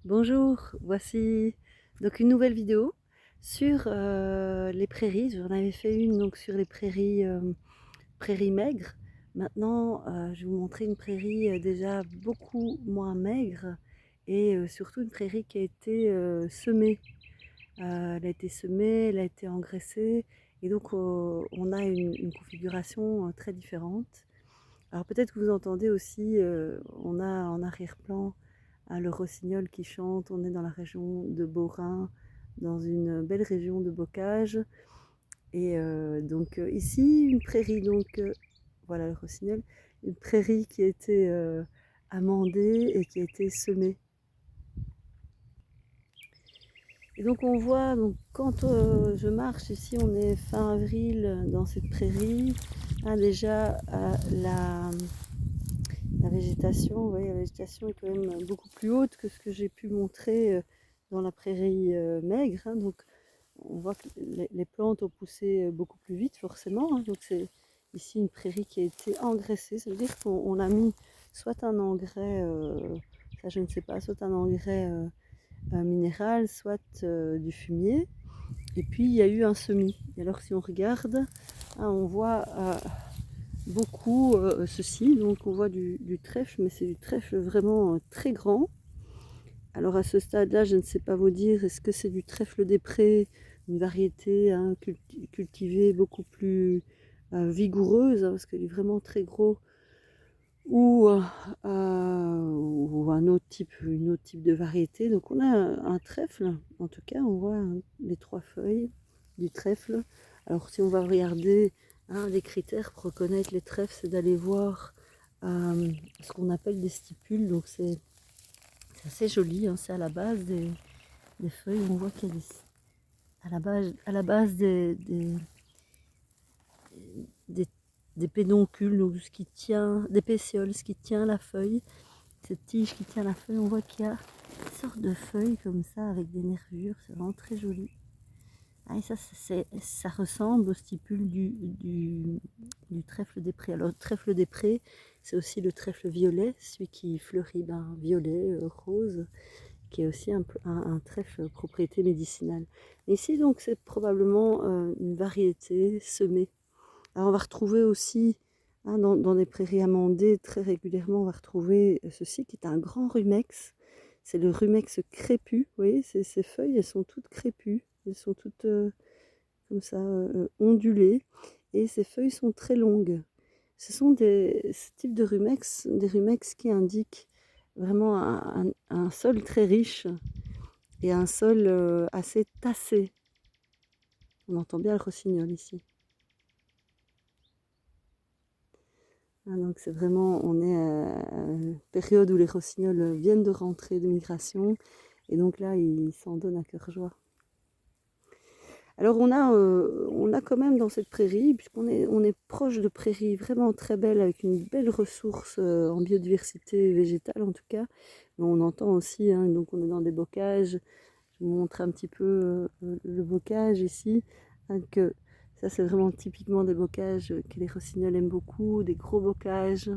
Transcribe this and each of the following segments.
Bonjour, voici donc une nouvelle vidéo sur les prairies. J'en avais fait une donc sur les prairies, prairies maigres. Maintenant, je vais vous montrer une prairie déjà beaucoup moins maigre et surtout une prairie qui a été semée. Elle a été semée, elle a été engraissée et donc on a une configuration très différente. Alors peut-être que vous entendez aussi, on a en arrière-plan le rossignol qui chante. On est dans la région de Beaurain, dans une belle région de bocage. Et donc ici, une prairie, donc voilà le rossignol, une prairie qui a été amendée et qui a été semée. Et donc on voit, donc, quand je marche ici, on est fin avril dans cette prairie, déjà la végétation, vous voyez, la végétation est quand même beaucoup plus haute que ce que j'ai pu montrer dans la prairie maigre, hein. Donc on voit que les plantes ont poussé beaucoup plus vite forcément, hein. Donc c'est ici une prairie qui a été engraissée. Ça veut dire qu'on a mis soit un engrais, ça je ne sais pas, soit un engrais minéral, soit du fumier. Et puis il y a eu un semis. Et alors si on regarde, hein, on voit beaucoup ceci. Donc on voit du trèfle, mais c'est du trèfle vraiment très grand. Alors à ce stade-là, je ne sais pas vous dire, est-ce que c'est du trèfle des prés, une variété hein, cultivée beaucoup plus vigoureuse, hein, parce qu'il est vraiment très gros, ou un autre type, une autre type de variété. Donc on a un trèfle, en tout cas, on voit hein, les trois feuilles du trèfle. Alors si on va regarder un des critères pour reconnaître les trèfles, c'est d'aller voir ce qu'on appelle des stipules. Donc c'est assez joli, hein, c'est à la base des feuilles. On voit qu'il y a à la base des, des pédoncules, donc ce qui tient, des pétioles, ce qui tient la feuille. Cette tige qui tient la feuille, on voit qu'il y a une sorte de feuille comme ça avec des nervures, c'est vraiment très joli. Ah, et ça ressemble au stipule du trèfle des prés. Alors le trèfle des prés, c'est aussi le trèfle violet, celui qui fleurit violet, rose, qui est aussi un trèfle propriété médicinale. Ici donc c'est probablement une variété semée. Alors on va retrouver aussi hein, dans des prairies amandées très régulièrement, on va retrouver ceci qui est un grand rumex. C'est le rumex crépu. Vous voyez, ces feuilles, elles sont toutes crépues, elles sont toutes comme ça ondulées, et ces feuilles sont très longues. Ce sont ce type de rumex, des rumex qui indiquent vraiment un sol très riche et un sol assez tassé. On entend bien le rossignol ici. Ah, donc c'est vraiment, on est à une période où les rossignols viennent de rentrer de migration, et donc là ils s'en donnent à cœur joie. Alors on a quand même dans cette prairie, on est proche de prairies vraiment très belles, avec une belle ressource en biodiversité végétale en tout cas, mais on entend aussi, hein, donc on est dans des bocages. Je vous montre un petit peu le bocage ici, hein, que ça c'est vraiment typiquement des bocages que les rossignols aiment beaucoup, des gros bocages,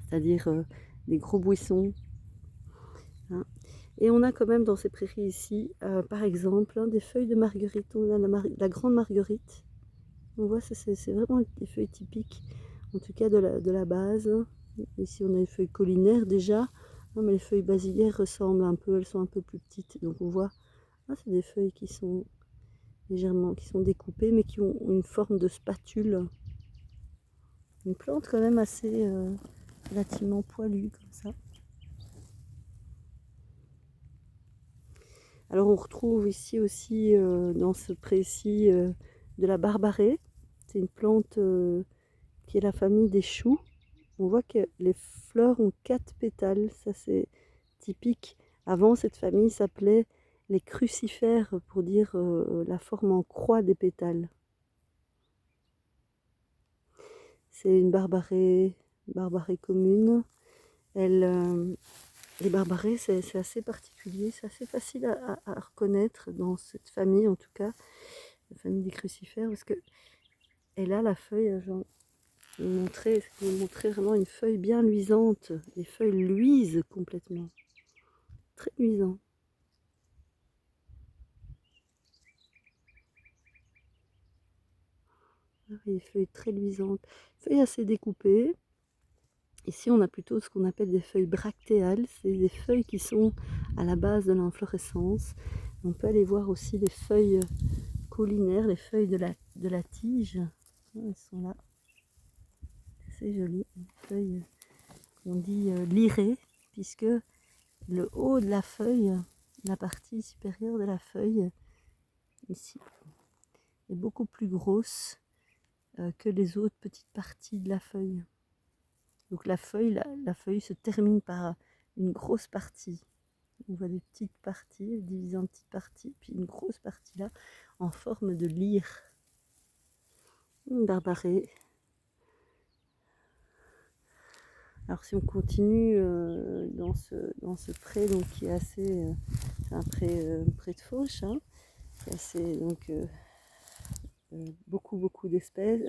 c'est-à-dire des gros buissons, hein. Et on a quand même dans ces prairies ici, par exemple, hein, des feuilles de marguerite. On a la grande marguerite. On voit, c'est vraiment des feuilles typiques, en tout cas de la base. Ici, on a les feuilles collinaires déjà, hein, mais les feuilles basilaires ressemblent un peu, elles sont un peu plus petites. Donc on voit, ah, c'est des feuilles qui sont légèrement, qui sont découpées, mais qui ont une forme de spatule. Une plante quand même assez relativement poilue comme ça. Alors on retrouve ici aussi dans ce pré-ci de la barbarée. C'est une plante qui est la famille des choux. On voit que les fleurs ont 4 pétales, ça c'est typique. Avant cette famille s'appelait les crucifères pour dire la forme en croix des pétales. C'est une barbarée commune. Les barbarées, c'est assez particulier, c'est assez facile à reconnaître dans cette famille, en tout cas, la famille des crucifères, parce que elle a la feuille, je vais vous montrer vraiment une feuille bien luisante. Les feuilles luisent complètement. très luisant. Des feuilles très luisantes, feuilles assez découpées. Ici, on a plutôt ce qu'on appelle des feuilles bractéales, c'est des feuilles qui sont à la base de l'inflorescence. On peut aller voir aussi les feuilles caulinaires, les feuilles de la tige. Elles sont là, c'est joli, des feuilles qu'on dit lirées, puisque le haut de la feuille, la partie supérieure de la feuille, ici, est beaucoup plus grosse que les autres petites parties de la feuille. Donc la feuille se termine par une grosse partie. On voit des petites parties divisées en petites parties, puis une grosse partie là en forme de lyre. Barbaret. Alors si on continue dans ce pré, donc qui est assez, c'est un pré de fauche, hein, qui est assez donc beaucoup d'espèces,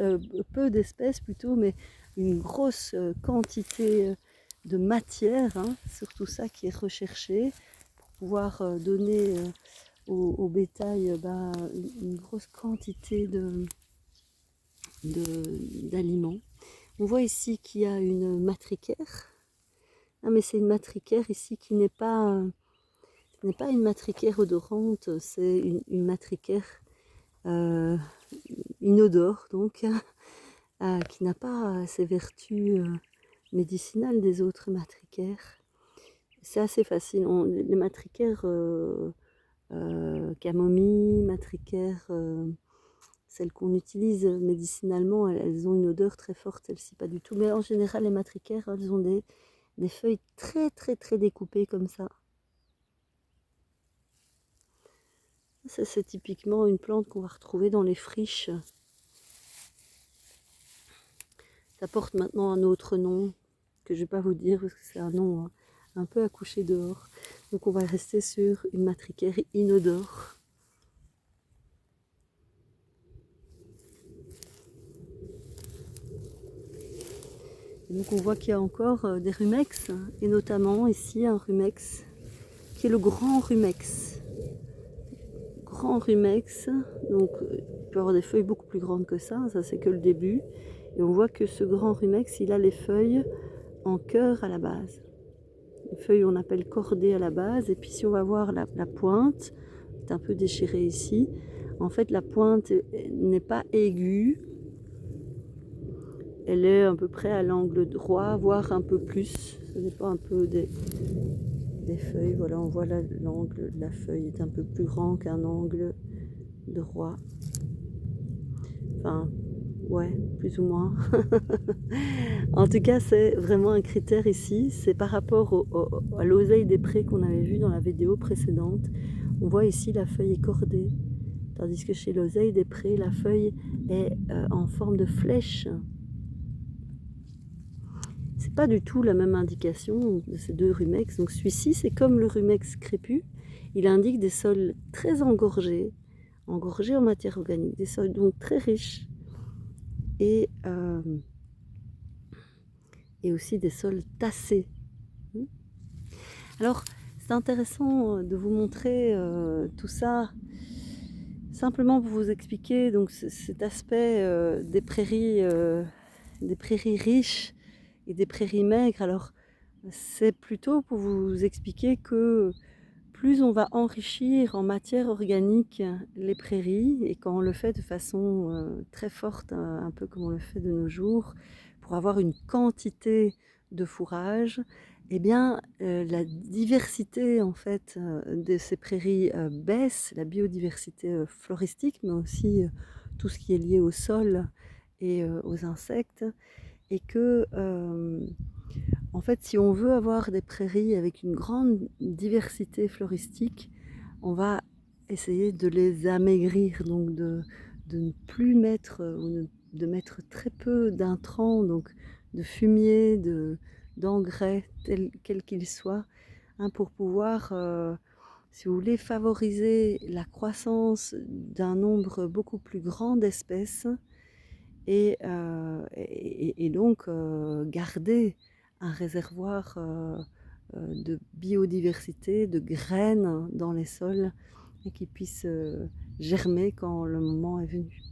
peu d'espèces plutôt, mais une grosse quantité de matière, hein, surtout ça qui est recherché pour pouvoir donner au bétail une grosse quantité d'aliments. On voit ici qu'il y a une matricaire. Ah, mais c'est une matricaire ici qui n'est pas une matricaire odorante, c'est une matricaire inodore, donc qui n'a pas ces vertus médicinales des autres matricaires. C'est assez facile. Les matricaires camomille, matricaires, celles qu'on utilise médicinalement, elles ont une odeur très forte, celles-ci pas du tout. Mais en général, les matricaires, elles ont des feuilles très très très découpées comme ça. Ça, c'est typiquement une plante qu'on va retrouver dans les friches. Ça porte maintenant un autre nom que je ne vais pas vous dire parce que c'est un nom un peu à coucher dehors. Donc on va rester sur une matricaire inodore. Et donc on voit qu'il y a encore des rumex, et notamment ici un rumex qui est le grand rumex. Grand rumex, donc il peut avoir des feuilles beaucoup plus grandes que ça c'est que le début. Et on voit que ce grand rumex, il a les feuilles en cœur à la base. Les feuilles on appelle cordées à la base, et puis si on va voir la pointe, c'est un peu déchirée ici, en fait la pointe n'est pas aiguë, elle est à peu près à l'angle droit, voire un peu plus, ça dépend un peu des feuilles. Voilà, on voit l'angle de la feuille est un peu plus grand qu'un angle droit. Enfin, ouais, plus ou moins. En tout cas, c'est vraiment un critère ici. C'est par rapport à l'oseille des prés qu'on avait vu dans la vidéo précédente. On voit ici la feuille est cordée. Tandis que chez l'oseille des prés, la feuille est en forme de flèche. C'est pas du tout la même indication de ces deux rumex. Donc celui-ci, c'est comme le rumex crépus. Il indique des sols très engorgés en matière organique, des sols donc très riches et aussi des sols tassés. Alors c'est intéressant de vous montrer tout ça simplement pour vous expliquer donc cet aspect des prairies riches et des prairies maigres. Alors c'est plutôt pour vous expliquer que plus on va enrichir en matière organique les prairies, et quand on le fait de façon très forte, un peu comme on le fait de nos jours, pour avoir une quantité de fourrage, eh bien la diversité en fait de ces prairies baisse, la biodiversité floristique, mais aussi tout ce qui est lié au sol et aux insectes, et que en fait, si on veut avoir des prairies avec une grande diversité floristique, on va essayer de les amaigrir, donc de ne plus mettre, ou de mettre très peu d'intrants, donc de fumier, d'engrais, quel qu'il soit, hein, pour pouvoir, si vous voulez, favoriser la croissance d'un nombre beaucoup plus grand d'espèces, et donc garder un réservoir de biodiversité, de graines dans les sols et qui puissent germer quand le moment est venu.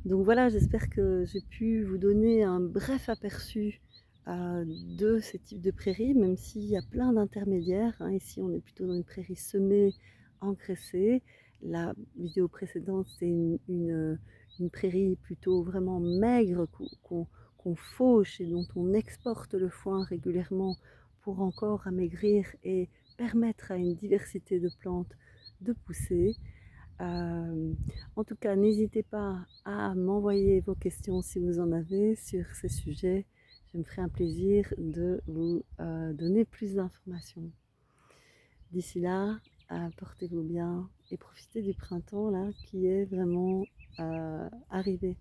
Donc voilà, j'espère que j'ai pu vous donner un bref aperçu de ces types de prairies, même s'il y a plein d'intermédiaires, hein. Ici, on est plutôt dans une prairie semée, engraissée. La vidéo précédente, c'était une prairie plutôt vraiment maigre qu'on fauche et dont on exporte le foin régulièrement pour encore amaigrir et permettre à une diversité de plantes de pousser. En tout cas, n'hésitez pas à m'envoyer vos questions si vous en avez sur ces sujets. Je me ferai un plaisir de vous donner plus d'informations. D'ici là, portez-vous bien et profitez du printemps là qui est vraiment arrivé.